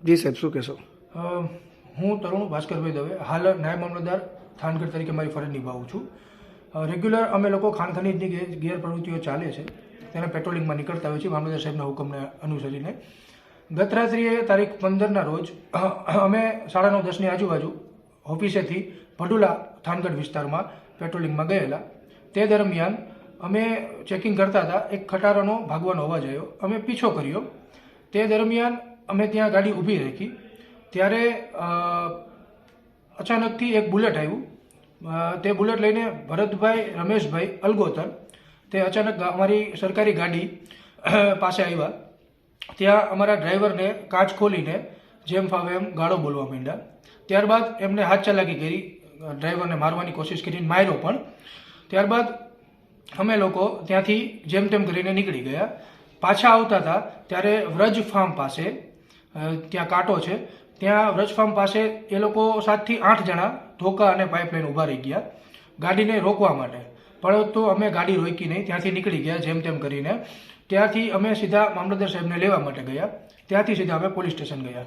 જી સાહેબ, શું કહેશો? હું તરુણ ભાસ્કરભાઈ દવે, હાલ નાયબ મામલતદાર થાનગઢ તરીકે મારી ફરજ નિભાવું છું. રેગ્યુલર અમે લોકો ખાણ ખનીજની ગેરપ્રવૃત્તિઓ ચાલે છે તેને પેટ્રોલિંગમાં નીકળતા હોય છે મામલતદાર સાહેબના હુકમને અનુસરીને. ગત રાત્રિએ તારીખ 15ના રોજ અમે 9:30ની આજુબાજુ ઓફિસેથી ભડુલા થાનગઢ વિસ્તારમાં પેટ્રોલિંગમાં ગયેલા. તે દરમિયાન અમે ચેકિંગ કરતા હતા, એક ખટારાનો ભાગવાનો અવાજ આવ્યો. અમે પીછો કર્યો. તે દરમિયાન અમે ત્યાં ગાડી ઊભી રાખી. ત્યારે અચાનકથી એક બુલેટ આવ્યું. તે બુલેટ લઈને ભરતભાઈ રમેશભાઈ અલગોતર તે અચાનક અમારી સરકારી ગાડી પાસે આવ્યા. ત્યાં અમારા ડ્રાઈવરને કાચ ખોલીને જેમ ફાવે એમ ગાળો બોલવા માંડ્યા. ત્યારબાદ એમને હાથ ચાલાકી કરી, ડ્રાઈવરને મારવાની કોશિશ કરીને માર્યો પણ. ત્યારબાદ અમે લોકો ત્યાંથી જેમ તેમ કરીને નીકળી ગયા. પાછા આવતા હતા ત્યારે વ્રજ ફાર્મ પાસે, ત્યાં કાંટો છે, ત્યાં વ્રજ ફાર્મ પાસે એ લોકો 7 થી 8 જણા ધોકા અને પાઇપલાઇન ઊભા રહી ગયા ગાડીને રોકવા માટે. પરંતુ અમે ગાડી રોકી નહીં, ત્યાંથી નીકળી ગયા જેમ તેમ કરીને. ત્યાંથી અમે સીધા મામલતદાર સાહેબને લેવા માટે ગયા. ત્યાંથી સીધા અમે પોલીસ સ્ટેશન ગયા.